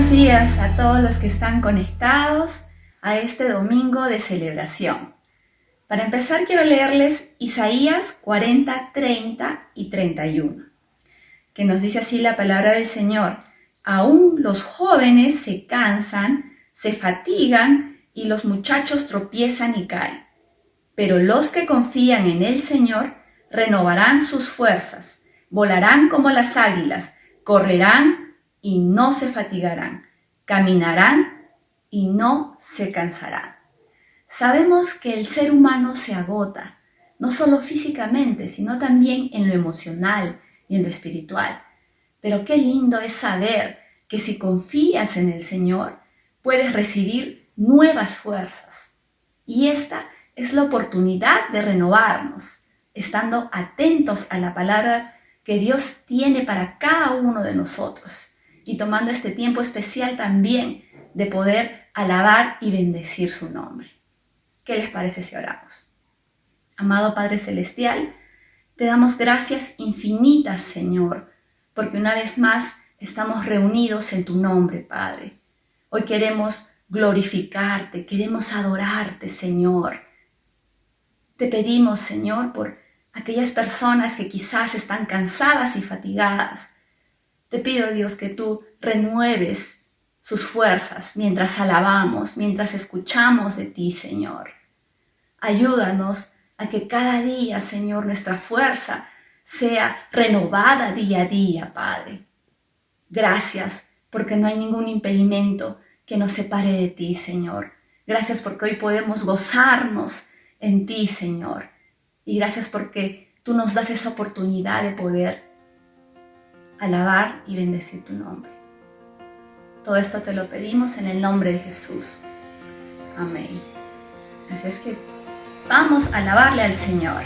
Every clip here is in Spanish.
Buenos días a todos los que están conectados a este domingo de celebración. Para empezar quiero leerles Isaías 40, 30 y 31, que nos dice así la palabra del Señor. Aún los jóvenes se cansan, se fatigan y los muchachos tropiezan y caen. Pero los que confían en el Señor renovarán sus fuerzas, volarán como las águilas, correrán y no se fatigarán, caminarán y no se cansarán. Sabemos que el ser humano se agota, no solo físicamente, sino también en lo emocional y en lo espiritual. Pero qué lindo es saber que si confías en el Señor, puedes recibir nuevas fuerzas. Y esta es la oportunidad de renovarnos, estando atentos a la palabra que Dios tiene para cada uno de nosotros y tomando este tiempo especial también de poder alabar y bendecir su nombre. ¿Qué les parece si oramos? Amado Padre Celestial, te damos gracias infinitas, Señor, porque una vez más estamos reunidos en tu nombre, Padre. Hoy queremos glorificarte, queremos adorarte, Señor. Te pedimos, Señor, por aquellas personas que quizás están cansadas y fatigadas. Te pido, Dios, que tú renueves sus fuerzas mientras alabamos, mientras escuchamos de ti, Señor. Ayúdanos a que cada día, Señor, nuestra fuerza sea renovada día a día, Padre. Gracias porque no hay ningún impedimento que nos separe de ti, Señor. Gracias porque hoy podemos gozarnos en ti, Señor. Y gracias porque tú nos das esa oportunidad de poder alabar y bendecir tu nombre. Todo esto te lo pedimos en el nombre de Jesús. Amén. Así es que vamos a alabarle al Señor.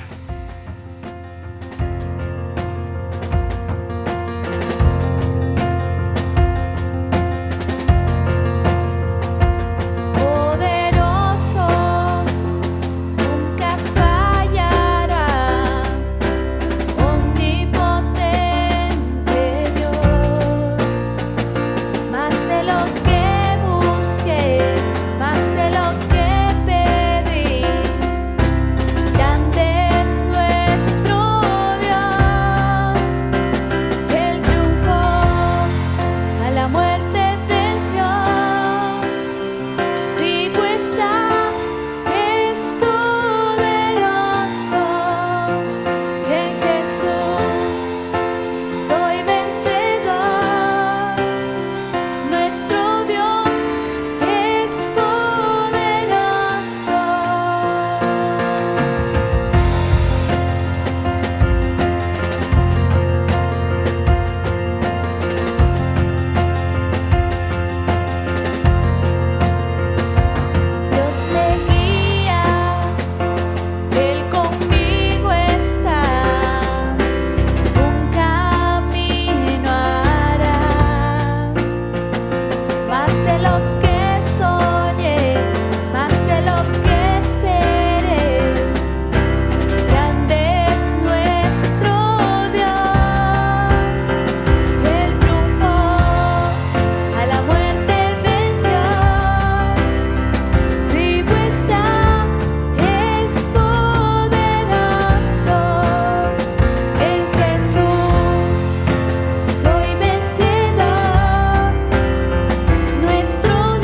Nuestro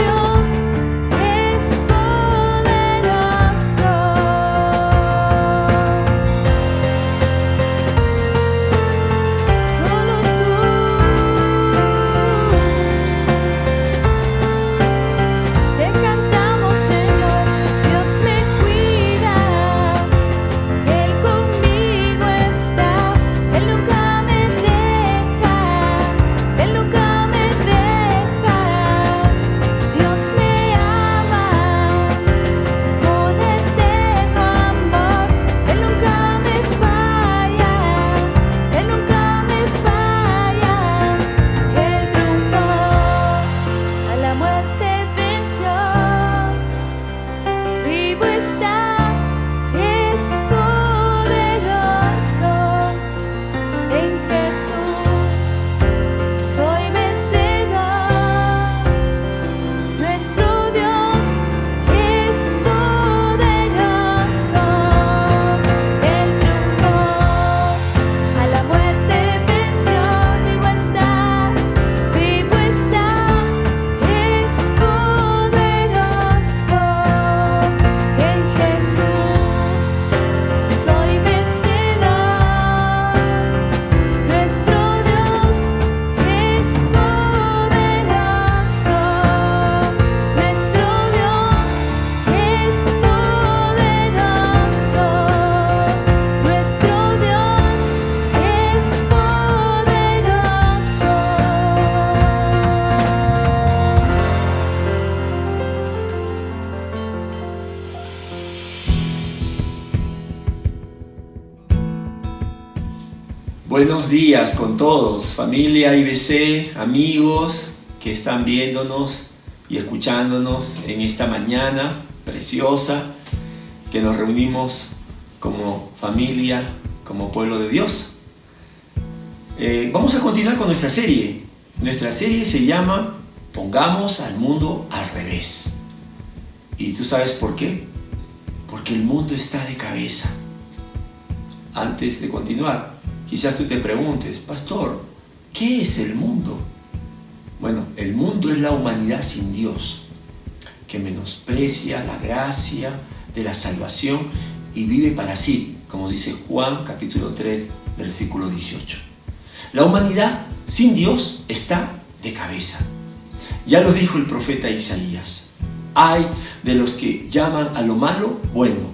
Buenos días con todos, familia IBC, amigos que están viéndonos y escuchándonos en esta mañana preciosa que nos reunimos como familia, como pueblo de Dios. Vamos a continuar con nuestra serie. Nuestra serie se llama Pongamos al mundo al revés. ¿Y tú sabes por qué? Porque el mundo está de cabeza. Antes de continuar, quizás tú te preguntes, pastor, ¿qué es el mundo? Bueno, el mundo es la humanidad sin Dios, que menosprecia la gracia de la salvación y vive para sí, como dice Juan capítulo 3, versículo 18. La humanidad sin Dios está de cabeza. Ya lo dijo el profeta Isaías. Ay de los que llaman a lo malo bueno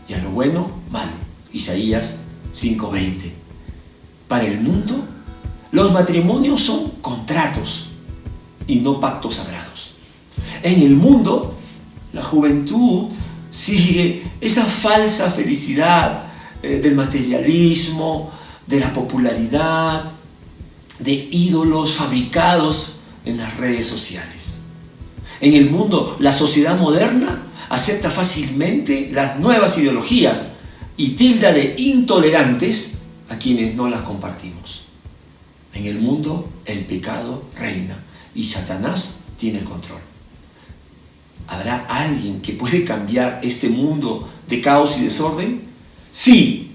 y a lo bueno malo. Isaías 5:20. Para el mundo, los matrimonios son contratos y no pactos sagrados. En el mundo, la juventud sigue esa falsa felicidad del materialismo, de la popularidad, de ídolos fabricados en las redes sociales. En el mundo, la sociedad moderna acepta fácilmente las nuevas ideologías y tilda de intolerantes a quienes no las compartimos. En el mundo, el pecado reina y Satanás tiene el control. ¿Habrá alguien que puede cambiar este mundo de caos y desorden? Sí,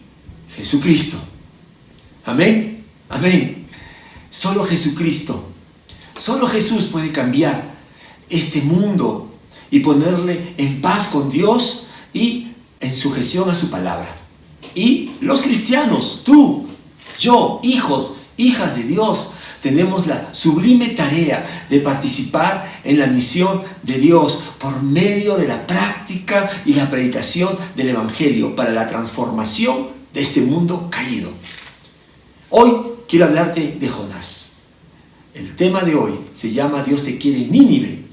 Jesucristo. Amén, amén. Solo Jesucristo, solo Jesús puede cambiar este mundo y ponerle en paz con Dios y en sujeción a su palabra. Y los cristianos, tú, yo, hijos, hijas de Dios, tenemos la sublime tarea de participar en la misión de Dios por medio de la práctica y la predicación del Evangelio para la transformación de este mundo caído. Hoy quiero hablarte de Jonás. El tema de hoy se llama Dios te quiere en Nínive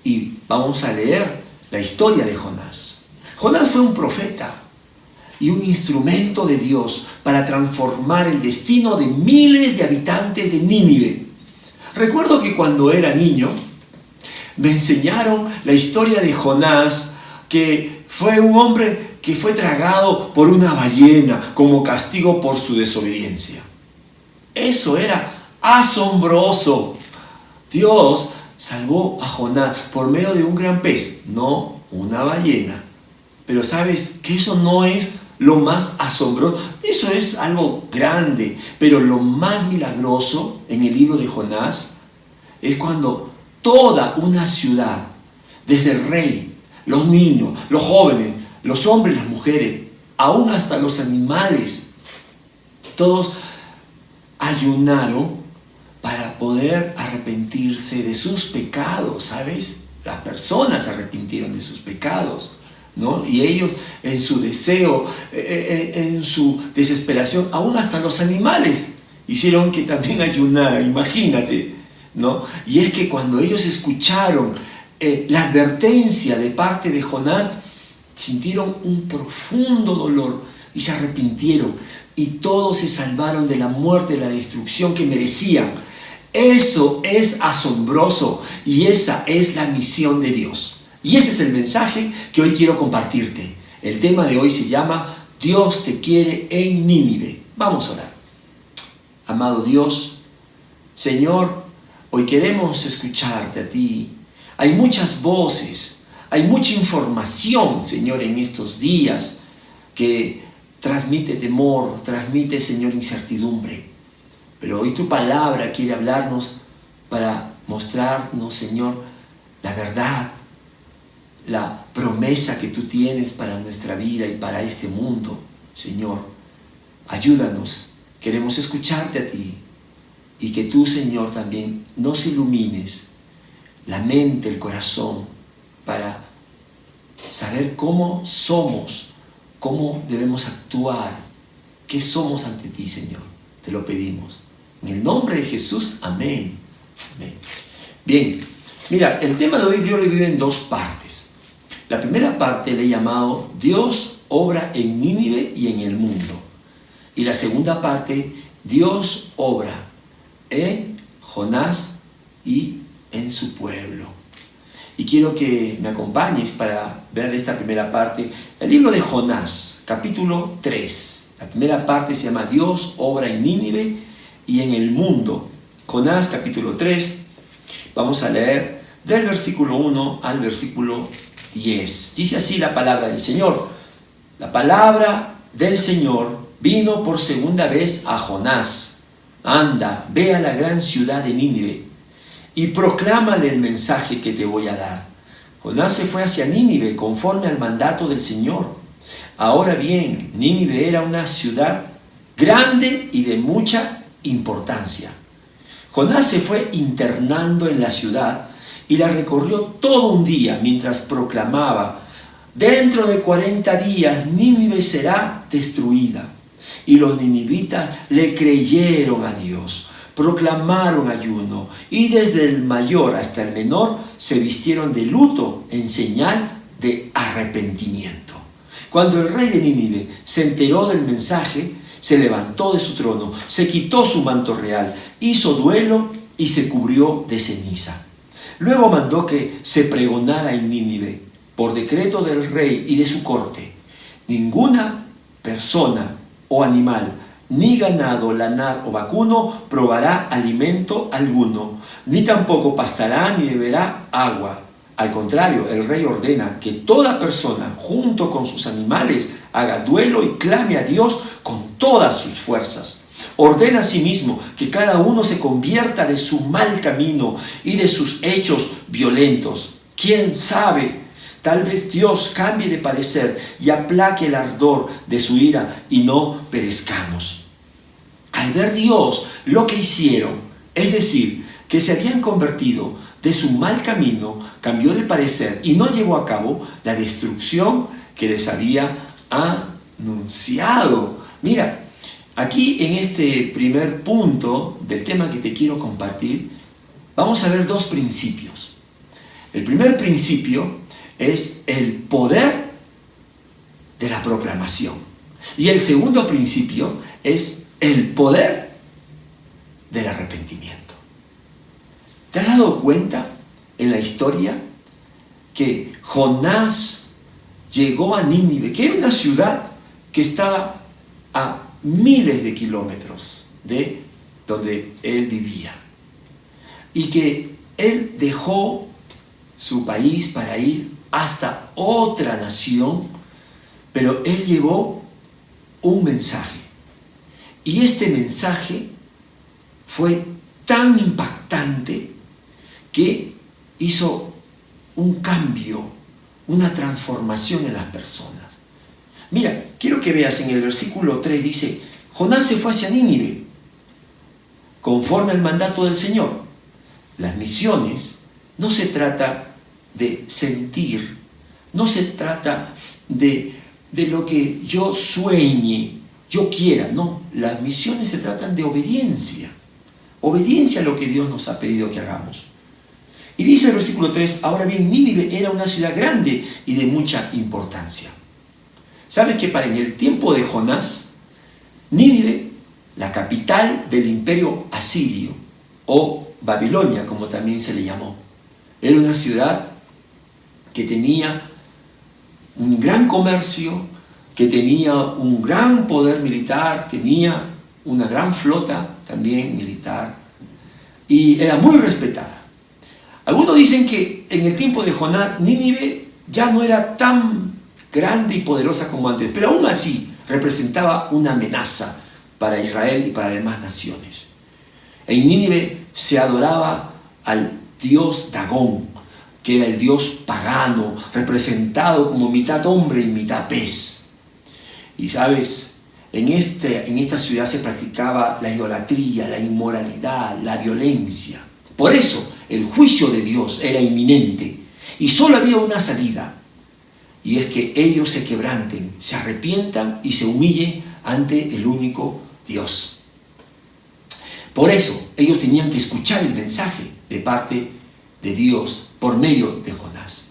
y vamos a leer la historia de Jonás. Jonás fue un profeta y un instrumento de Dios para transformar el destino de miles de habitantes de Nínive. Recuerdo que cuando era niño me enseñaron la historia de Jonás, que fue un hombre que fue tragado por una ballena como castigo por su desobediencia. Eso era asombroso. Dios salvó a Jonás por medio de un gran pez, no una ballena. Pero sabes que eso no es lo más asombroso. Eso es algo grande. Pero lo más milagroso en el libro de Jonás es cuando toda una ciudad, desde el rey, los niños, los jóvenes, los hombres, las mujeres, aún hasta los animales, todos ayunaron para poder arrepentirse de sus pecados, ¿sabes? Las personas se arrepintieron de sus pecados, ¿no? Y ellos en su deseo, en su desesperación, aún hasta los animales hicieron que también ayunaran, imagínate, ¿no? Y es que cuando ellos escucharon la advertencia de parte de Jonás, sintieron un profundo dolor y se arrepintieron y todos se salvaron de la muerte, de la destrucción que merecían. Eso es asombroso y esa es la misión de Dios. Y ese es el mensaje que hoy quiero compartirte. El tema de hoy se llama Dios te quiere en Nínive. Vamos a orar. Amado Dios, Señor, hoy queremos escucharte a ti. Hay muchas voces, hay mucha información, Señor, en estos días que transmite temor, transmite, Señor, incertidumbre. Pero hoy tu palabra quiere hablarnos para mostrarnos, Señor, la verdad, la promesa que tú tienes para nuestra vida y para este mundo. Señor, ayúdanos, queremos escucharte a ti y que tú, Señor, también nos ilumines la mente, el corazón, para saber cómo somos, cómo debemos actuar, qué somos ante ti, Señor. Te lo pedimos. En el nombre de Jesús, amén. Amén. Bien, mira, el tema de hoy yo lo divido en dos partes. La primera parte le he llamado Dios obra en Nínive y en el mundo. Y la segunda parte Dios obra en Jonás y en su pueblo. Y quiero que me acompañes para ver esta primera parte. El libro de Jonás, capítulo 3. La primera parte se llama Dios obra en Nínive y en el mundo. Jonás, capítulo 3. Vamos a leer del versículo 1 al versículo 10. Dice así la palabra del Señor. La palabra del Señor vino por segunda vez a Jonás. Anda, ve a la gran ciudad de Nínive y proclámale el mensaje que te voy a dar. Jonás se fue hacia Nínive conforme al mandato del Señor. Ahora bien, Nínive era una ciudad grande y de mucha importancia. Jonás se fue internando en la ciudad y la recorrió todo un día mientras proclamaba: dentro de 40 días Nínive será destruida. Y los ninivitas le creyeron a Dios, proclamaron ayuno y desde el mayor hasta el menor se vistieron de luto en señal de arrepentimiento. Cuando el rey de Nínive se enteró del mensaje, se levantó de su trono, se quitó su manto real, hizo duelo y se cubrió de ceniza. Luego mandó que se pregonara en Nínive, por decreto del rey y de su corte: ninguna persona o animal, ni ganado, lanar o vacuno, probará alimento alguno, ni tampoco pastará ni beberá agua. Al contrario, el rey ordena que toda persona, junto con sus animales, haga duelo y clame a Dios con todas sus fuerzas. Ordena asimismo que cada uno se convierta de su mal camino y de sus hechos violentos. ¿Quién sabe? Tal vez Dios cambie de parecer y aplaque el ardor de su ira y no perezcamos. Al ver Dios lo que hicieron, es decir, que se habían convertido de su mal camino, cambió de parecer y no llevó a cabo la destrucción que les había anunciado. Mira, aquí en este primer punto del tema que te quiero compartir, vamos a ver dos principios. El primer principio es el poder de la proclamación. Y el segundo principio es el poder del arrepentimiento. ¿Te has dado cuenta en la historia que Jonás llegó a Nínive, que era una ciudad que estaba a miles de kilómetros de donde él vivía, y que él dejó su país para ir hasta otra nación, pero él llevó un mensaje, y este mensaje fue tan impactante que hizo un cambio, una transformación en las personas. Mira, quiero que veas en el versículo 3, dice: Jonás se fue hacia Nínive conforme al mandato del Señor. Las misiones no se trata de sentir, no se trata de lo que yo sueñe, yo quiera, no. Las misiones se tratan de obediencia, obediencia a lo que Dios nos ha pedido que hagamos. Y dice el versículo 3, ahora bien, Nínive era una ciudad grande y de mucha importancia. ¿Sabes que para en el tiempo de Jonás, Nínive, la capital del imperio asirio, o Babilonia, como también se le llamó, era una ciudad que tenía un gran comercio, que tenía un gran poder militar, tenía una gran flota también militar, y era muy respetada. Algunos dicen que en el tiempo de Jonás, Nínive ya no era tan grande y poderosa como antes, pero aún así representaba una amenaza para Israel y para las demás naciones. En Nínive se adoraba al dios Dagón, que era el dios pagano, representado como mitad hombre y mitad pez. Y sabes, en esta ciudad se practicaba la idolatría, la inmoralidad, la violencia. Por eso el juicio de Dios era inminente y solo había una salida, y es que ellos se quebranten, se arrepientan y se humillen ante el único Dios. Por eso ellos tenían que escuchar el mensaje de parte de Dios por medio de Jonás.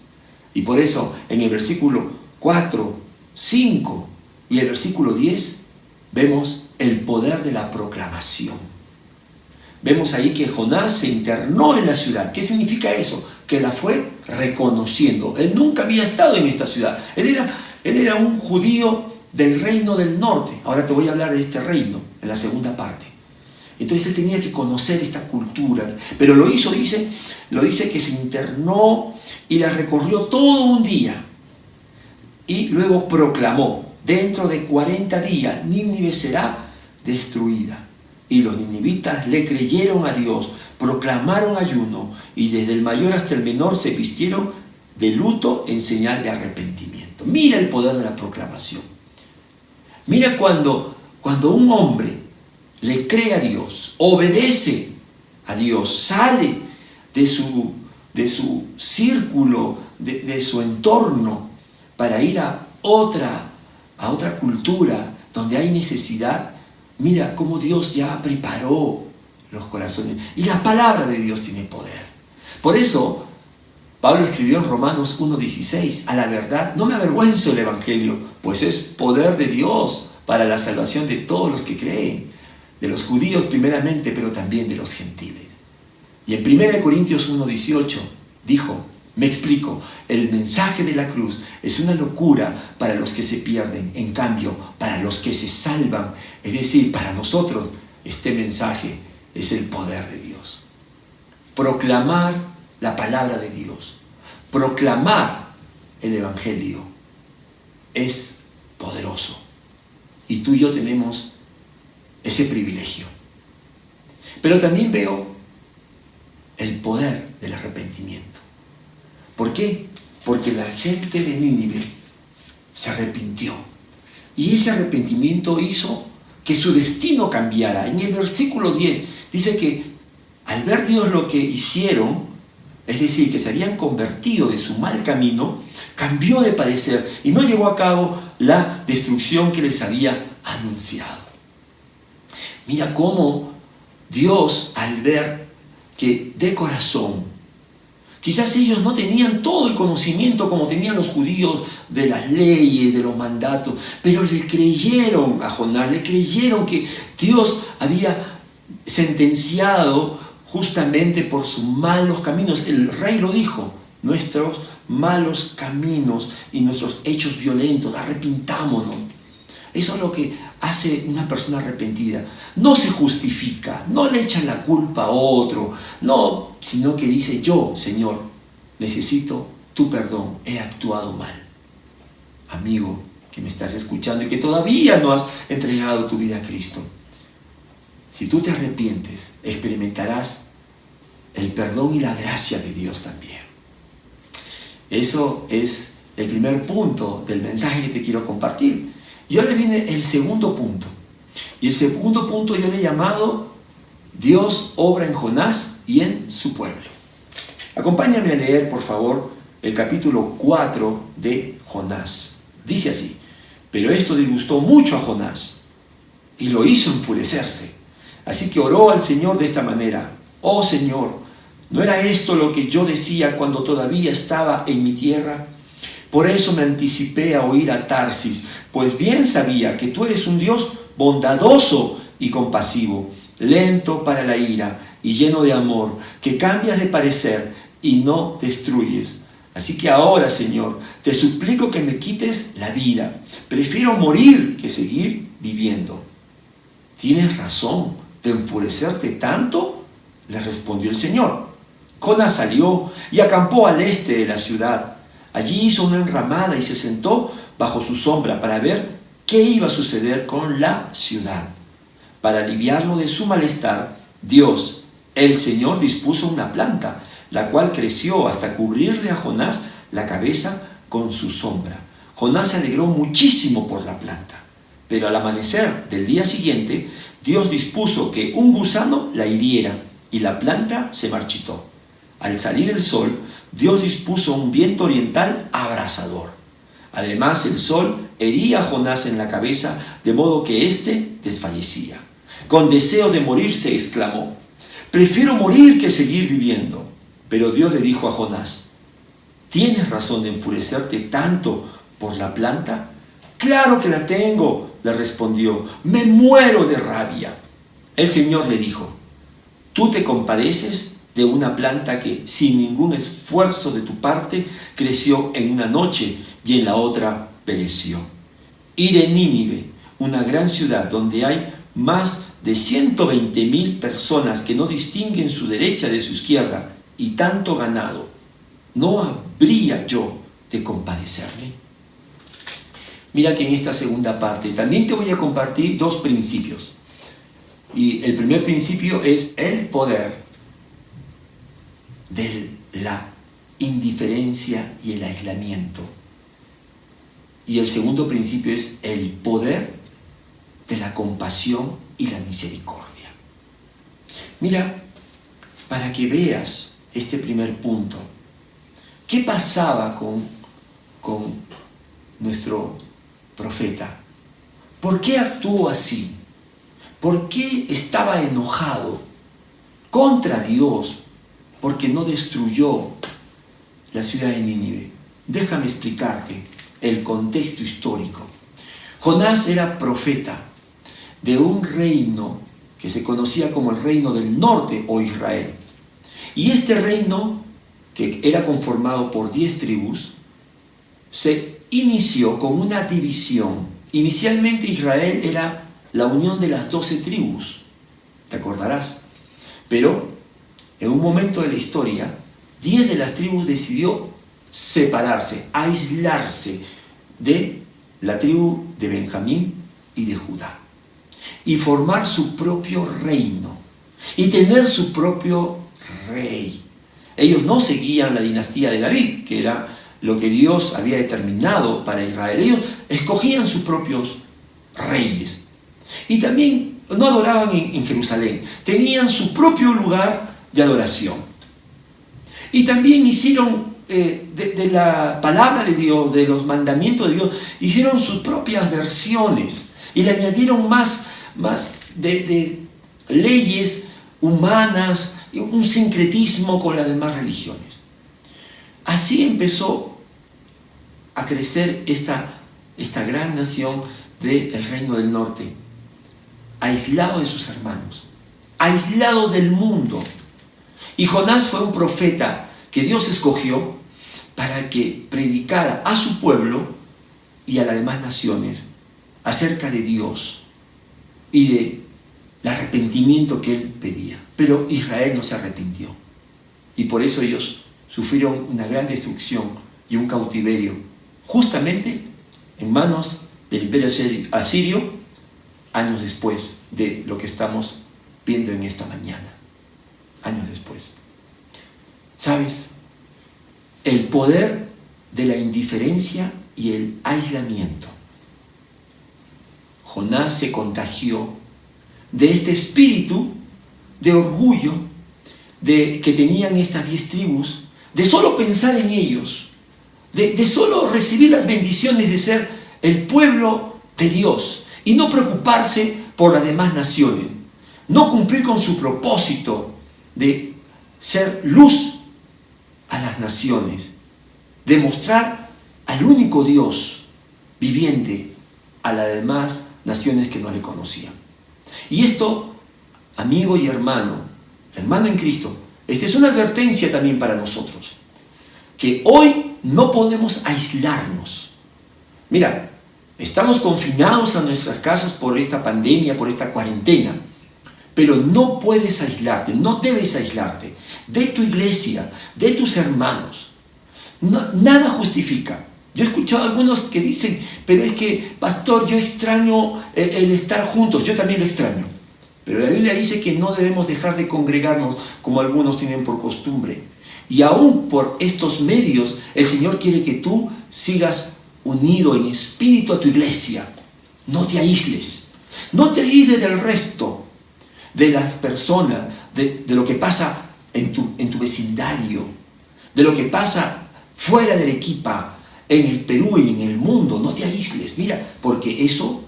Y por eso en el versículo 4, 5 y el versículo 10 vemos el poder de la proclamación. Vemos ahí que Jonás se internó en la ciudad. ¿Qué significa eso? Que la fue reconociendo. Él nunca había estado en esta ciudad. Él era un judío del reino del norte. Ahora te voy a hablar de este reino en la segunda parte. Entonces él tenía que conocer esta cultura. Pero lo dice que se internó y la recorrió todo un día. Y luego proclamó: dentro de 40 días Nínive será destruida. Y los ninivitas le creyeron a Dios, proclamaron ayuno, y desde el mayor hasta el menor se vistieron de luto en señal de arrepentimiento. Mira el poder de la proclamación. Mira cuando un hombre le cree a Dios, obedece a Dios, sale de su círculo, de su entorno, para ir a otra cultura donde hay necesidad. Mira cómo Dios ya preparó los corazones. Y la palabra de Dios tiene poder. Por eso, Pablo escribió en Romanos 1:16: a la verdad, no me avergüenzo del Evangelio, pues es poder de Dios para la salvación de todos los que creen, de los judíos primeramente, pero también de los gentiles. Y en 1 Corintios 1:18 dijo: me explico, el mensaje de la cruz es una locura para los que se pierden, en cambio, para los que se salvan, es decir, para nosotros, este mensaje es el poder de Dios. Proclamar la palabra de Dios, proclamar el Evangelio es poderoso. Y tú y yo tenemos ese privilegio. Pero también veo el poder del arrepentimiento. ¿Por qué? Porque la gente de Nínive se arrepintió. Y ese arrepentimiento hizo que su destino cambiara. En el versículo 10 dice que al ver Dios lo que hicieron, es decir, que se habían convertido de su mal camino, cambió de parecer y no llevó a cabo la destrucción que les había anunciado. Mira cómo Dios, al ver que de corazón, quizás ellos no tenían todo el conocimiento como tenían los judíos de las leyes, de los mandatos, pero le creyeron a Jonás, le creyeron que Dios había sentenciado justamente por sus malos caminos. El rey lo dijo: nuestros malos caminos y nuestros hechos violentos, arrepintámonos. Eso es lo que hace una persona arrepentida. No se justifica, no le echa la culpa a otro, no, sino que dice: yo, Señor, necesito tu perdón, he actuado mal. Amigo que me estás escuchando y que todavía no has entregado tu vida a Cristo, si tú te arrepientes, experimentarás el perdón y la gracia de Dios también. Eso es el primer punto del mensaje que te quiero compartir. Y ahora viene el segundo punto. Y el segundo punto yo le he llamado: Dios obra en Jonás y en su pueblo. Acompáñame a leer, por favor, el capítulo 4 de Jonás. Dice así: pero esto disgustó mucho a Jonás y lo hizo enfurecerse. Así que oró al Señor de esta manera: oh Señor, ¿no era esto lo que yo decía cuando todavía estaba en mi tierra? Por eso me anticipé a oír a Tarsis, pues bien sabía que tú eres un Dios bondadoso y compasivo, lento para la ira y lleno de amor, que cambias de parecer y no destruyes. Así que ahora, Señor, te suplico que me quites la vida. Prefiero morir que seguir viviendo. ¿Tienes razón de enfurecerte tanto?, le respondió el Señor. Jonás salió y acampó al este de la ciudad. Allí hizo una enramada y se sentó bajo su sombra para ver qué iba a suceder con la ciudad. Para aliviarlo de su malestar, Dios, el Señor, dispuso una planta, la cual creció hasta cubrirle a Jonás la cabeza con su sombra. Jonás se alegró muchísimo por la planta, pero al amanecer del día siguiente, Dios dispuso que un gusano la hiriera y la planta se marchitó. Al salir el sol, Dios dispuso un viento oriental abrasador. Además, el sol hería a Jonás en la cabeza, de modo que éste desfallecía. Con deseos de morirse, exclamó: prefiero morir que seguir viviendo. Pero Dios le dijo a Jonás: ¿tienes razón de enfurecerte tanto por la planta? Claro que la tengo, le respondió: me muero de rabia. El Señor le dijo: tú te compadeces de una planta que sin ningún esfuerzo de tu parte creció en una noche y en la otra pereció. Y de Nínive, una gran ciudad donde hay más de 120,000 personas que no distinguen su derecha de su izquierda y tanto ganado, ¿no habría yo de compadecerle? Mira que en esta segunda parte también te voy a compartir dos principios. Y el primer principio es el poder de la indiferencia y el aislamiento. Y el segundo principio es el poder de la compasión y la misericordia. Mira, para que veas este primer punto, ¿qué pasaba con nuestro profeta? ¿Por qué actuó así? ¿Por qué estaba enojado contra Dios porque no destruyó la ciudad de Nínive? Déjame explicarte el contexto histórico. Jonás era profeta de un reino que se conocía como el reino del norte o Israel. Y este reino, que era conformado por 10 tribus, se inició con una división. Inicialmente Israel era la unión de las 12 tribus, te acordarás. Pero en un momento de la historia, 10 de las tribus decidió separarse, aislarse de la tribu de Benjamín y de Judá, y formar su propio reino, y tener su propio rey. Ellos no seguían la dinastía de David, que era lo que Dios había determinado para Israel. Ellos escogían sus propios reyes. Y también no adoraban en Jerusalén, tenían su propio lugar de adoración. Y también hicieron de la palabra de Dios, de los mandamientos de Dios, hicieron sus propias versiones y le añadieron más de leyes humanas, un sincretismo con las demás religiones. Así empezó a crecer esta gran nación del Reino del Norte, aislado de sus hermanos, aislado del mundo. Y Jonás fue un profeta que Dios escogió para que predicara a su pueblo y a las demás naciones acerca de Dios y del arrepentimiento que él pedía. Pero Israel no se arrepintió, y por eso ellos sufrieron una gran destrucción y un cautiverio, justamente en manos del imperio asirio, años después de lo que estamos viendo en esta mañana. Años después. ¿Sabes? El poder de la indiferencia y el aislamiento. Jonás se contagió de este espíritu de orgullo que tenían estas 10 tribus, de solo pensar en ellos, de solo recibir las bendiciones de ser el pueblo de Dios y no preocuparse por las demás naciones, no cumplir con su propósito de ser luz a las naciones, de mostrar al único Dios viviente a las demás naciones que no le conocían. Y esto, amigo y hermano en Cristo, esta es una advertencia también para nosotros, que hoy no podemos aislarnos. Mira, estamos confinados a nuestras casas por esta pandemia, por esta cuarentena, pero no puedes aislarte, no debes aislarte de tu iglesia, de tus hermanos. Nada justifica. Yo he escuchado a algunos que dicen: pero es que, pastor, yo extraño el estar juntos. Yo también lo extraño. Pero la Biblia dice que no debemos dejar de congregarnos como algunos tienen por costumbre. Y aún por estos medios, el Señor quiere que tú sigas unido en espíritu a tu iglesia. No te aísles. No te aísles del resto de las personas, de lo que pasa en tu vecindario, de lo que pasa fuera de Arequipa, en el Perú y en el mundo. No te aísles, mira, porque eso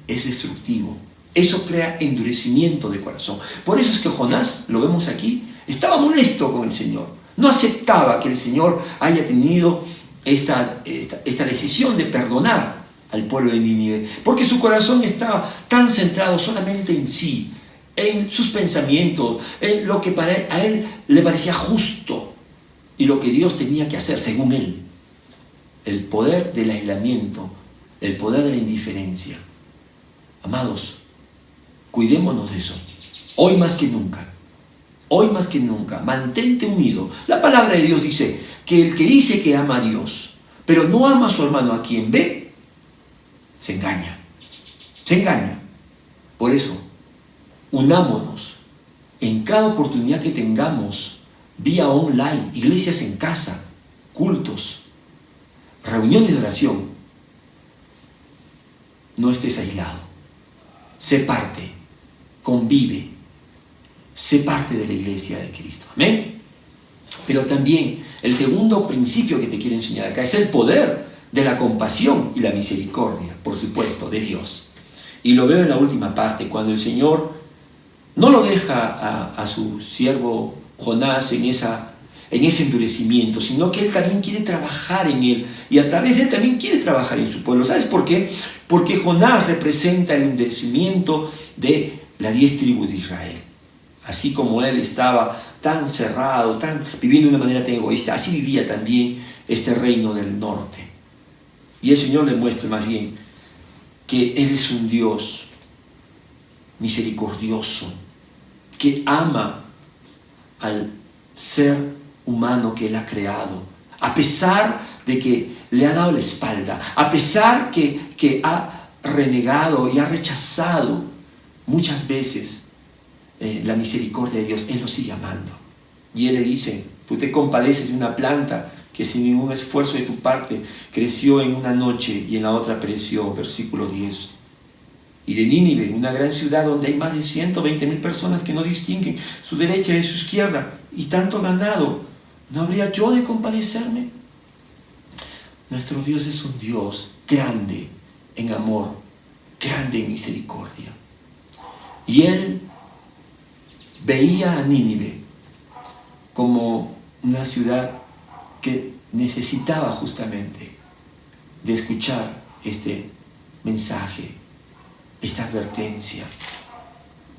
es destructivo. Eso crea endurecimiento de corazón. Por eso es que Jonás, lo vemos aquí, estaba molesto con el Señor. No aceptaba que el Señor haya tenido esta decisión de perdonar al pueblo de Nínive, porque su corazón estaba tan centrado solamente en sí, en sus pensamientos, en lo que a él le parecía justo y lo que Dios tenía que hacer según él. El poder del aislamiento, el poder de la indiferencia. Amados, cuidémonos de eso. Hoy más que nunca, mantente unido. La palabra de Dios dice que el que dice que ama a Dios, pero no ama a su hermano a quien ve, se engaña. Por eso, unámonos en cada oportunidad que tengamos, vía online, iglesias en casa, cultos, reuniones de oración. No estés aislado. Sé parte, convive, sé parte de la iglesia de Cristo. Amén. Pero también el segundo principio que te quiero enseñar acá es el poder de la compasión y la misericordia, por supuesto, de Dios. Y lo veo en la última parte, cuando el Señor no lo deja a su siervo Jonás en ese endurecimiento, sino que Él también quiere trabajar en él, y a través de Él también quiere trabajar en su pueblo. ¿Sabes por qué? Porque Jonás representa el endurecimiento de las 10 tribus de Israel. Así como él estaba tan cerrado, viviendo de una manera tan egoísta, así vivía también este reino del norte. Y el Señor le muestra más bien que Él es un Dios misericordioso, que ama al ser humano que Él ha creado, a pesar de que le ha dado la espalda, a pesar que ha renegado y ha rechazado muchas veces la misericordia de Dios. Él lo sigue amando. Y Él le dice: tú te compadeces de una planta que sin ningún esfuerzo de tu parte creció en una noche y en la otra pereció. Versículo 10. Y de Nínive, una gran ciudad donde hay más de 120,000 personas que no distinguen su derecha de su izquierda, y tanto ganado, ¿no habría yo de compadecerme? Nuestro Dios es un Dios grande en amor, grande en misericordia. Y Él veía a Nínive como una ciudad que necesitaba justamente de escuchar este mensaje, esta advertencia.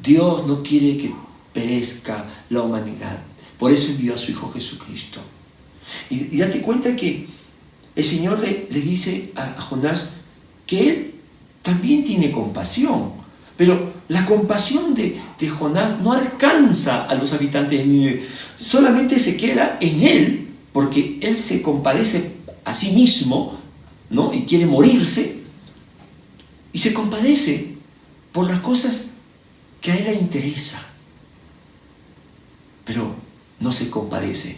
Dios no quiere que perezca la humanidad. Por eso envió a su Hijo Jesucristo. Y date cuenta que el Señor le dice a Jonás que Él también tiene compasión. Pero la compasión de Jonás no alcanza a los habitantes de Nínive. Solamente se queda en él, porque él se compadece a sí mismo, ¿no? Y quiere morirse. Y se compadece por las cosas que a él le interesa. Pero no se compadece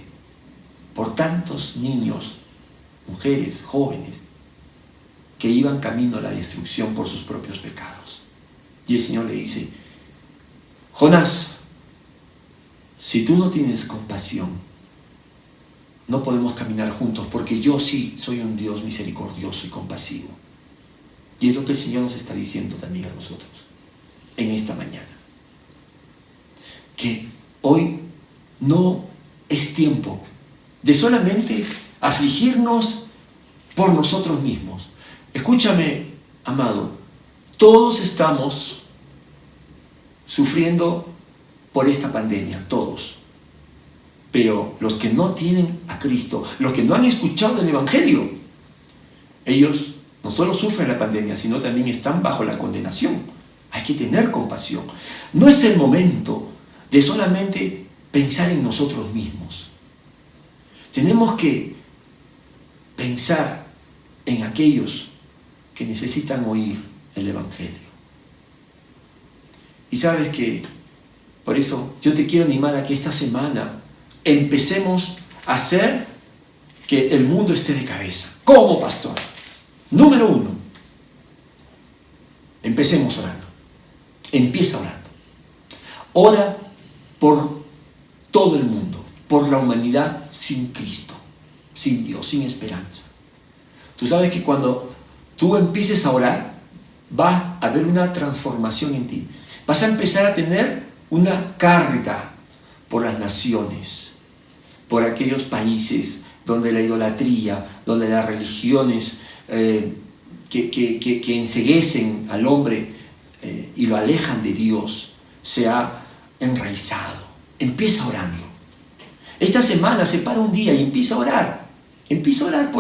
por tantos niños, mujeres, jóvenes, que iban camino a la destrucción por sus propios pecados. Y el Señor le dice: Jonás, si tú no tienes compasión, no podemos caminar juntos, porque yo sí soy un Dios misericordioso y compasivo. Y es lo que el Señor nos está diciendo también a nosotros en esta mañana. Que hoy no es tiempo de solamente afligirnos por nosotros mismos. Escúchame, amado, todos estamos sufriendo por esta pandemia, todos. Pero los que no tienen a Cristo, los que no han escuchado el Evangelio, ellos no solo sufren la pandemia, sino también están bajo la condenación. Hay que tener compasión. No es el momento de solamente pensar en nosotros mismos. Tenemos que pensar en aquellos que necesitan oír el Evangelio. Y sabes que, por eso yo te quiero animar a que esta semana empecemos a hacer que el mundo esté de cabeza. ¿Cómo, pastor? Número 1, empecemos orando. Empieza orando. Ora por todo el mundo, por la humanidad sin Cristo, sin Dios, sin esperanza. Tú sabes que cuando tú empieces a orar, va a haber una transformación en ti. Vas a empezar a tener una carga por las naciones, por aquellos países donde la idolatría, donde las religiones que enceguecen al hombre y lo alejan de Dios se ha enraizado. Empieza orando. Esta semana separa un día y empieza a orar. Empieza a orar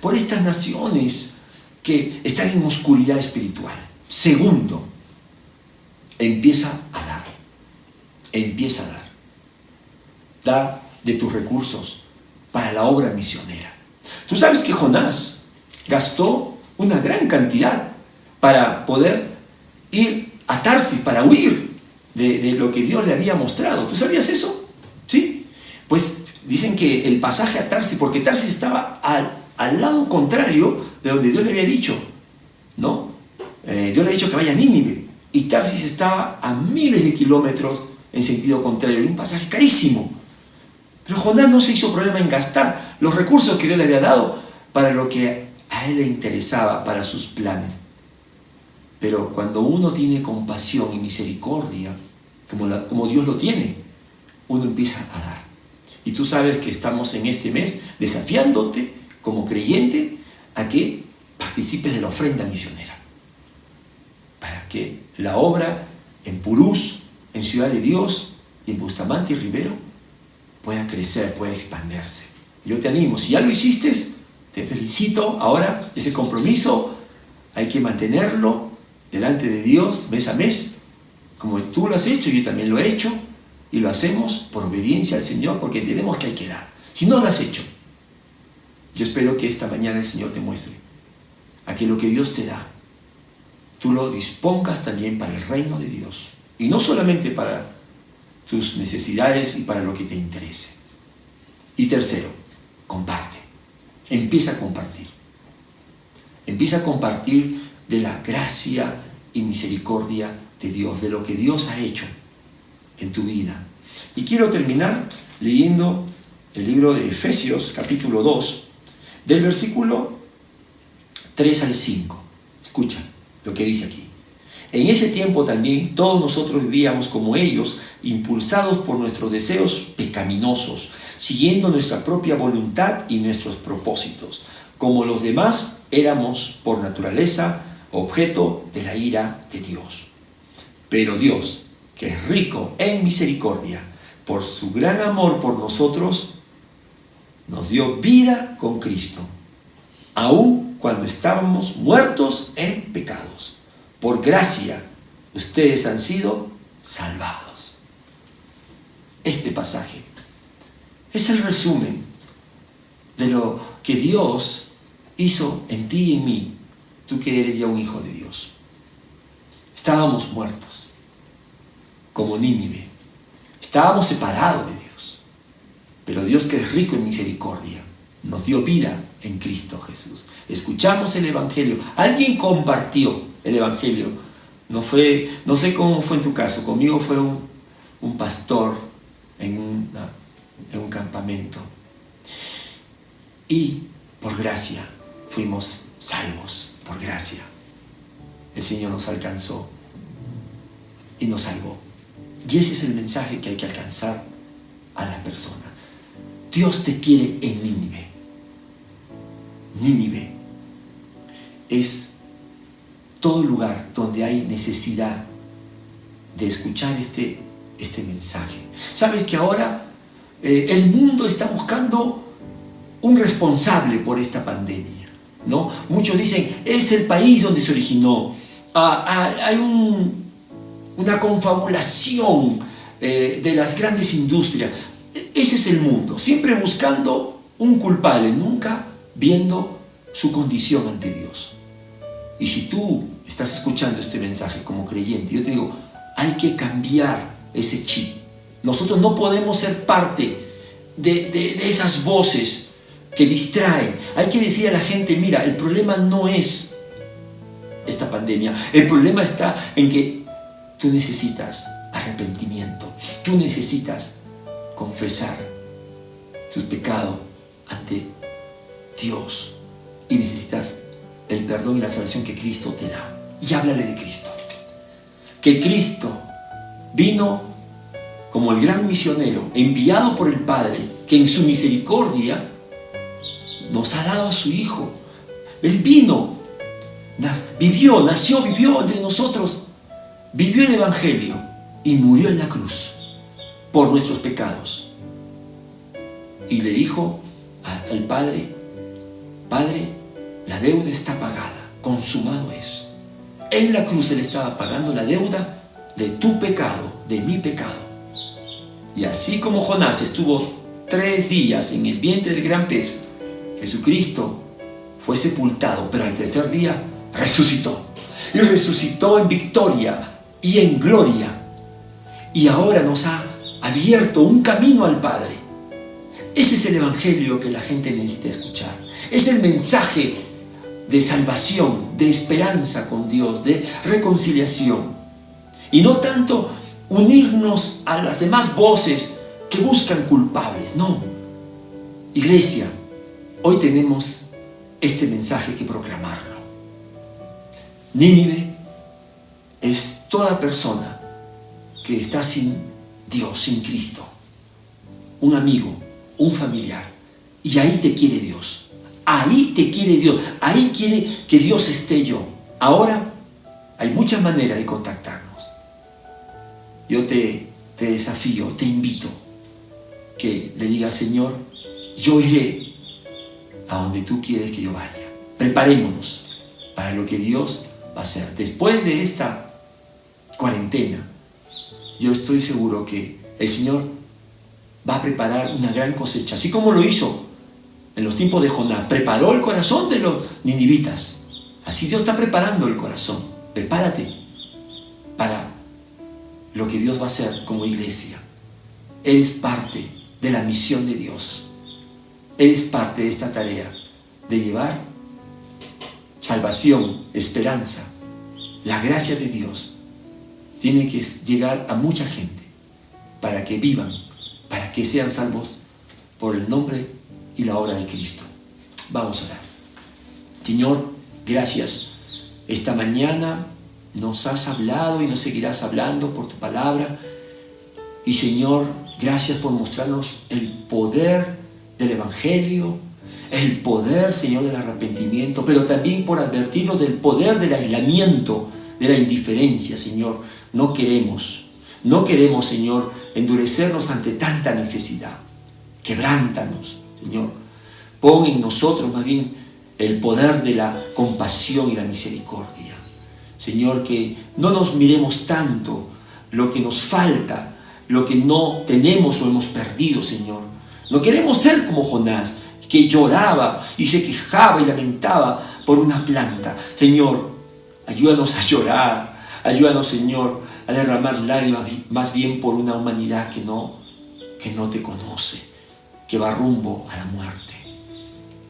por estas naciones que están en oscuridad espiritual. Segundo, empieza a dar. Empieza a dar. Da de tus recursos para la obra misionera. Tú sabes que Jonás gastó una gran cantidad para poder ir a Tarsis, para huir de lo que Dios le había mostrado. ¿Tú sabías eso? ¿Sí? Pues dicen que el pasaje a Tarsis, porque Tarsis estaba al lado contrario de donde Dios le había dicho, ¿no? Dios le había dicho que vaya a Nínive, y Tarsis estaba a miles de kilómetros en sentido contrario. Era un pasaje carísimo. Pero Jonás no se hizo problema en gastar los recursos que Dios le había dado para lo que a él le interesaba, para sus planes. Pero cuando uno tiene compasión y misericordia, como Dios lo tiene, uno empieza a dar. Y tú sabes que estamos en este mes desafiándote como creyente a que participes de la ofrenda misionera, para que la obra en Purús, en Ciudad de Dios, y en Bustamante y Rivero pueda crecer, pueda expandirse. Yo te animo, si ya lo hiciste, te felicito. Ahora ese compromiso hay que mantenerlo delante de Dios mes a mes, como tú lo has hecho, yo también lo he hecho, y lo hacemos por obediencia al Señor, porque entendemos que hay que dar. Si no lo has hecho, yo espero que esta mañana el Señor te muestre a que lo que Dios te da, tú lo dispongas también para el reino de Dios, y no solamente para tus necesidades y para lo que te interese. Y tercero, comparte. Empieza a compartir. Empieza a compartir de la gracia y misericordia de Dios, de lo que Dios ha hecho en tu vida. Y quiero terminar leyendo el libro de Efesios, capítulo 2, del versículo 3 al 5. Escucha lo que dice aquí. En ese tiempo también todos nosotros vivíamos como ellos, impulsados por nuestros deseos pecaminosos, siguiendo nuestra propia voluntad y nuestros propósitos. Como los demás, éramos por naturaleza objeto de la ira de Dios. Pero Dios, que es rico en misericordia, por su gran amor por nosotros, nos dio vida con Cristo, aun cuando estábamos muertos en pecados. Por gracia, ustedes han sido salvados. Este pasaje es el resumen de lo que Dios hizo en ti y en mí, tú que eres ya un hijo de Dios. Estábamos muertos, como Nínive. Estábamos separados de Dios. Pero Dios, que es rico en misericordia, nos dio vida en Cristo Jesús. Escuchamos el Evangelio. Alguien compartió el Evangelio. No sé cómo fue en tu caso. Conmigo fue un pastor en un campamento. Y por gracia fuimos salvos. Por gracia. El Señor nos alcanzó y nos salvó. Y ese es el mensaje que hay que alcanzar a las personas. Dios te quiere en Nínive. Nínive es todo lugar donde hay necesidad de escuchar este mensaje. ¿Sabes que ahora el mundo está buscando un responsable por esta pandemia, ¿no? Muchos dicen, es el país donde se originó. Hay una confabulación de las grandes industrias. Ese es el mundo, siempre buscando un culpable, nunca viendo su condición ante Dios. Y si tú estás escuchando este mensaje como creyente, yo te digo, hay que cambiar ese chip. Nosotros no podemos ser parte de esas voces que distraen. Hay que decir a la gente, mira, el problema no es esta pandemia, el problema está en que tú necesitas arrepentimiento, tú necesitas confesar tu pecado ante Dios y necesitas el perdón y la salvación que Cristo te da. Y háblale de Cristo. Que Cristo vino como el gran misionero enviado por el Padre, que en su misericordia nos ha dado a su Hijo. Él vino vivió entre nosotros, vivió el Evangelio y murió en la cruz por nuestros pecados. Y le dijo al Padre: Padre, la deuda está pagada, consumado es. En la cruz Él estaba pagando la deuda de tu pecado, de mi pecado. Y así como Jonás estuvo 3 días en el vientre del gran pez, Jesucristo fue sepultado, pero al tercer día resucitó. Y resucitó en victoria y en gloria. Y ahora nos ha abierto un camino al Padre. Ese es el Evangelio que la gente necesita escuchar. Es el mensaje de salvación, de esperanza con Dios, de reconciliación. Y no tanto unirnos a las demás voces que buscan culpables. No. Iglesia, hoy tenemos este mensaje que proclamarlo. Nínive es toda persona que está sin Dios, sin Cristo. Un amigo, un familiar. Y ahí te quiere Dios. Ahí te quiere Dios. Ahí quiere que Dios esté yo. Ahora hay muchas maneras de contactarnos. Yo te desafío, te invito que le digas: Señor, yo iré a donde tú quieres que yo vaya. Preparémonos para lo que Dios va a hacer. Después de esta cuarentena, yo estoy seguro que el Señor va a preparar una gran cosecha, así como lo hizo en los tiempos de Jonás. Preparó el corazón de los ninivitas. Así Dios está preparando el corazón. Prepárate para lo que Dios va a hacer como iglesia. Eres parte de la misión de Dios. Eres parte de esta tarea de llevar salvación, esperanza. La gracia de Dios tiene que llegar a mucha gente para que vivan, para que sean salvos por el nombre y la obra de Cristo. Vamos a orar. Señor, gracias. Esta mañana nos has hablado y nos seguirás hablando por tu palabra. Y Señor, gracias por mostrarnos el poder del Evangelio, el poder, Señor, del arrepentimiento, pero también por advertirnos del poder del aislamiento, de la indiferencia, Señor. No queremos, Señor, endurecernos ante tanta necesidad. Quebrántanos, Señor. Pon en nosotros más bien el poder de la compasión y la misericordia. Señor, que no nos miremos tanto lo que nos falta, lo que no tenemos o hemos perdido, Señor. No queremos ser como Jonás, que lloraba y se quejaba y lamentaba por una planta. Señor, ayúdanos a llorar. Ayúdanos, Señor, a derramar lágrimas más bien por una humanidad que no te conoce, que va rumbo a la muerte.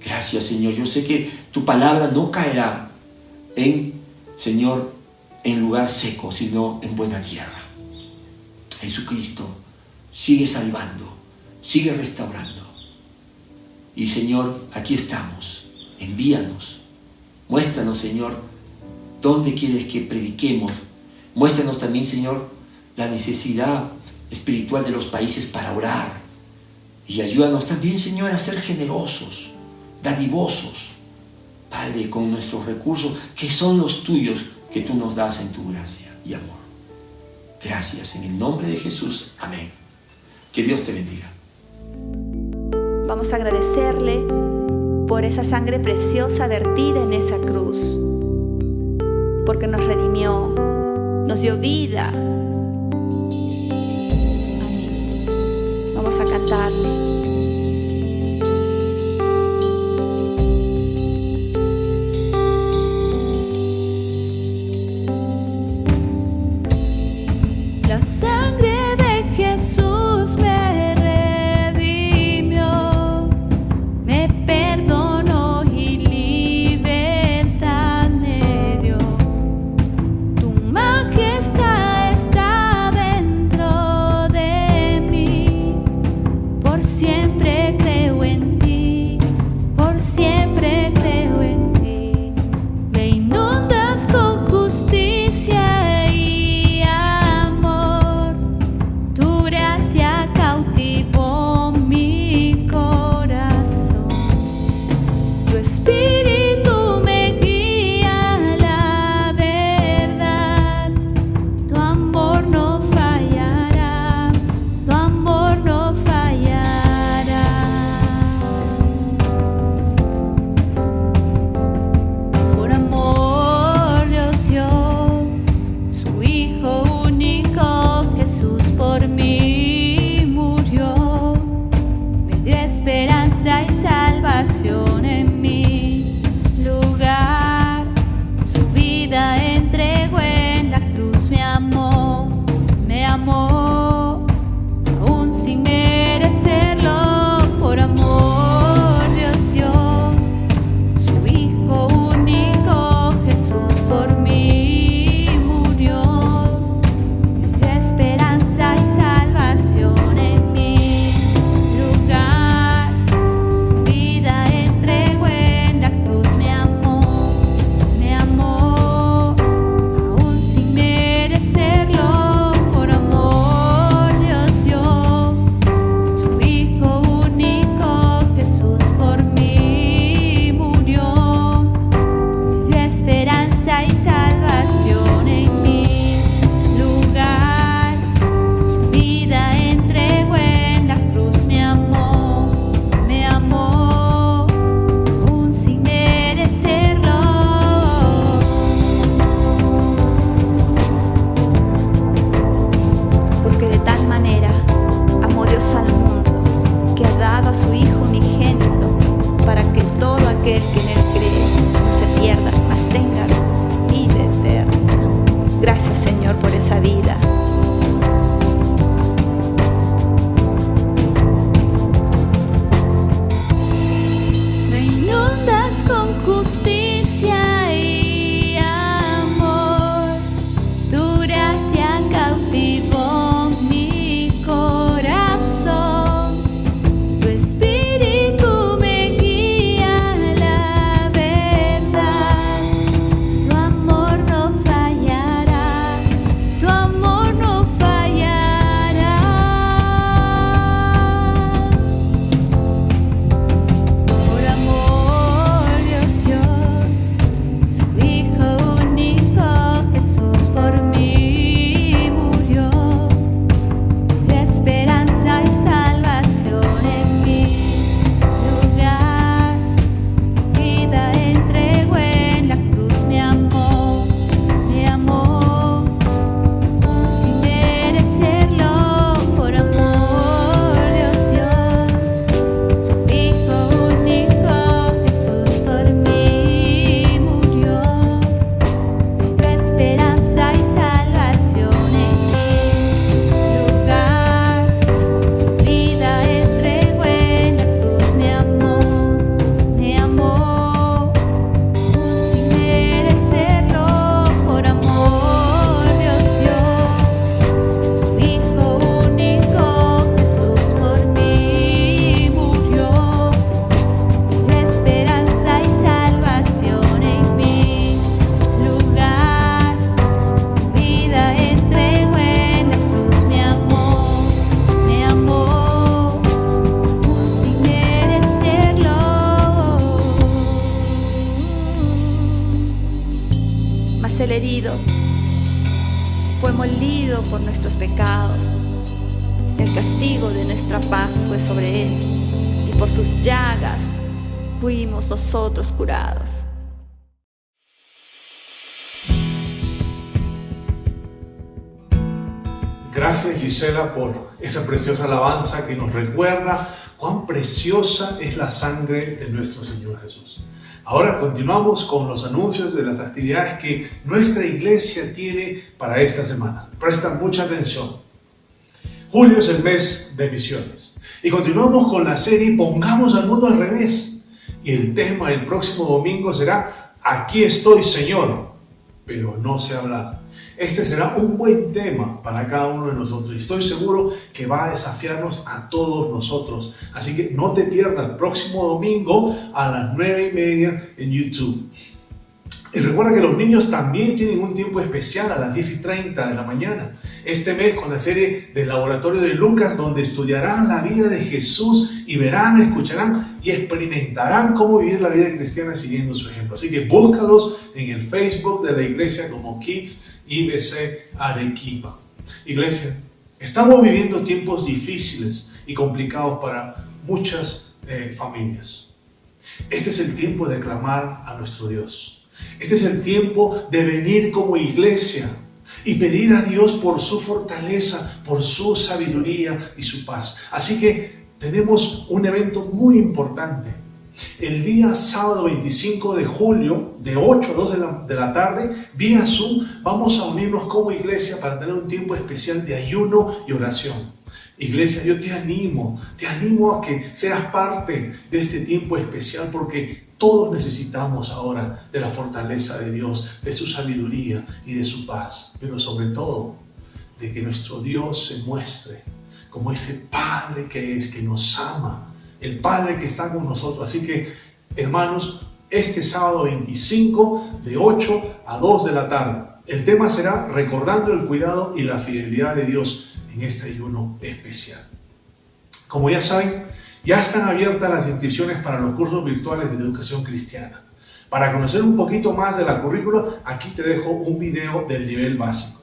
Gracias, Señor. Yo sé que tu palabra no caerá Señor, en lugar seco, sino en buena tierra. Jesucristo, sigue salvando, sigue restaurando. Y Señor, aquí estamos. Envíanos. Muéstranos, Señor, dónde quieres que prediquemos. Muéstranos también, Señor, la necesidad espiritual de los países para orar. Y ayúdanos también, Señor, a ser generosos, dadivosos, Padre, con nuestros recursos, que son los tuyos, que tú nos das en tu gracia y amor. Gracias, en el nombre de Jesús. Amén. Que Dios te bendiga. Vamos a agradecerle por esa sangre preciosa vertida en esa cruz, porque nos redimió, nos dio vida. Amén. Vamos a cantarle. La sangre de Jesús me redimió, me perdonó y libertad me dio. Tu majestad está dentro de mí, por siempre creo en ti, por siempre creo en ti. Me inundas con justicia. Espíritu me guía. aquel que en él cree no se pierda, mas tenga vida eterna. Gracias, Señor, por esa vida. Me inundas con justicia y amor, tu gracia cautivó mi corazón, tu espíritu me guía a la verdad, tu amor no fallará, tu amor no fallará. Por amor Dios dio su Hijo único, Jesús por mí murió, de esperanza y salvación en mi lugar. Vida entregó en la cruz, me amó, sin merecerlo. Por amor Dios dio su Hijo único, Jesús por mí murió, de esperanza y salvación en mi lugar. Su vida entregó en la cruz, me amó, sin merecerlo. Por amor Dios dio su Hijo único, Jesús por mí murió, de esperanza y salvación en mi lugar. Vida entregó en la cruz, me amó, sin merecerlo. Mas el herido fue molido por nuestros pecados, el castigo de nuestra paz fue sobre él, y por sus llagas fuimos nosotros curados. Gracias, Gisela, por esa preciosa alabanza que nos recuerda cuán preciosa es la sangre de nuestro Señor Jesús. Ahora continuamos con los anuncios de las actividades que nuestra iglesia tiene para esta semana. Presta mucha atención. Julio es el mes de misiones y continuamos con la serie Pongamos al mundo al revés. Y el tema del próximo domingo será Aquí estoy, Señor, pero no sé hablar. Este será un buen tema para cada uno de nosotros y estoy seguro que va a desafiarnos a todos nosotros. Así que no te pierdas el próximo domingo a las 9:30 en YouTube. Y recuerda que los niños también tienen un tiempo especial a las 10:30 de la mañana. Este mes con la serie del Laboratorio de Lucas, donde estudiarán la vida de Jesús y verán, escucharán y experimentarán cómo vivir la vida cristiana siguiendo su ejemplo. Así que búscalos en el Facebook de la iglesia como Kids IBC Arequipa. Iglesia, estamos viviendo tiempos difíciles y complicados para muchas familias. Este es el tiempo de clamar a nuestro Dios. Este es el tiempo de venir como iglesia y pedir a Dios por su fortaleza, por su sabiduría y su paz. Así que tenemos un evento muy importante. El día sábado 25 de julio, de 8 a 2 de la tarde, vía Zoom, vamos a unirnos como iglesia para tener un tiempo especial de ayuno y oración. Iglesia, yo te animo a que seas parte de este tiempo especial porque todos necesitamos ahora de la fortaleza de Dios, de su sabiduría y de su paz, pero sobre todo de que nuestro Dios se muestre como ese Padre que es, que nos ama, el Padre que está con nosotros. Así que, hermanos, este sábado 25 de 8 a 2 de la tarde, el tema será recordando el cuidado y la fidelidad de Dios en este ayuno especial. Como ya saben, ya están abiertas las inscripciones para los cursos virtuales de educación cristiana. Para conocer un poquito más de la currícula, aquí te dejo un video del nivel básico.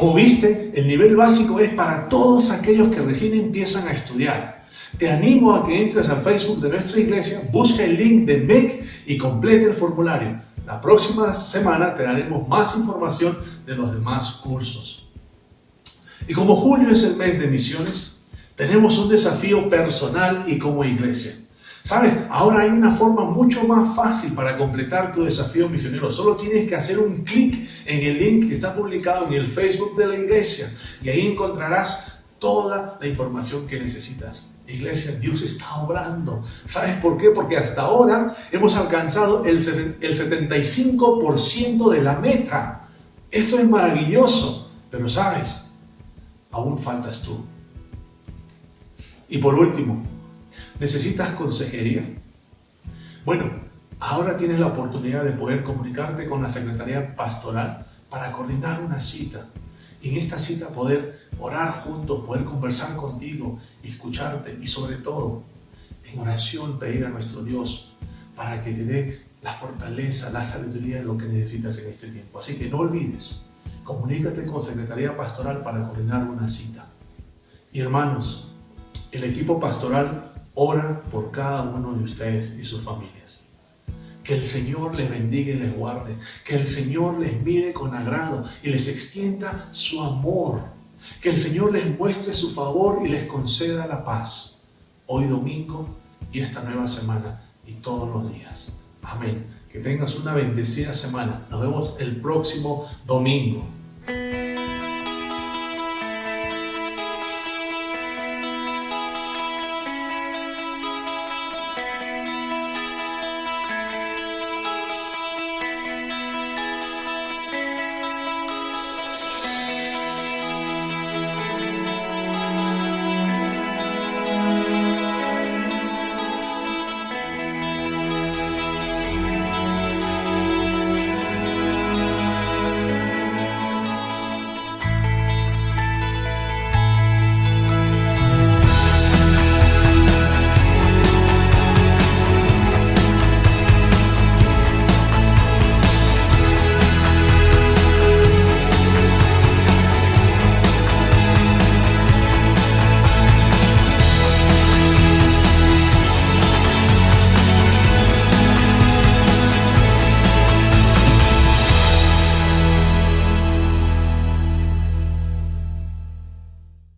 Como viste, el nivel básico es para todos aquellos que recién empiezan a estudiar. Te animo a que entres al Facebook de nuestra iglesia, busca el link de MEC y complete el formulario. La próxima semana te daremos más información de los demás cursos. Y como julio es el mes de misiones, tenemos un desafío personal y como iglesia. ¿Sabes? Ahora hay una forma mucho más fácil para completar tu desafío misionero. Solo tienes que hacer un clic en el link que está publicado en el Facebook de la iglesia y ahí encontrarás toda la información que necesitas. Iglesia, Dios está obrando. ¿Sabes por qué? Porque hasta ahora hemos alcanzado el 75% de la meta. Eso es maravilloso. Pero ¿sabes? Aún faltas tú. Y por último, ¿necesitas consejería? Bueno, ahora tienes la oportunidad de poder comunicarte con la Secretaría Pastoral para coordinar una cita. Y en esta cita poder orar juntos, poder conversar contigo, escucharte y sobre todo, en oración pedir a nuestro Dios para que te dé la fortaleza, la sabiduría de lo que necesitas en este tiempo. Así que no olvides, comunícate con Secretaría Pastoral para coordinar una cita. Y hermanos, el equipo pastoral ora por cada uno de ustedes y sus familias. Que el Señor les bendiga y les guarde. Que el Señor les mire con agrado y les extienda su amor. Que el Señor les muestre su favor y les conceda la paz. Hoy domingo y esta nueva semana y todos los días. Amén. Que tengas una bendecida semana. Nos vemos el próximo domingo.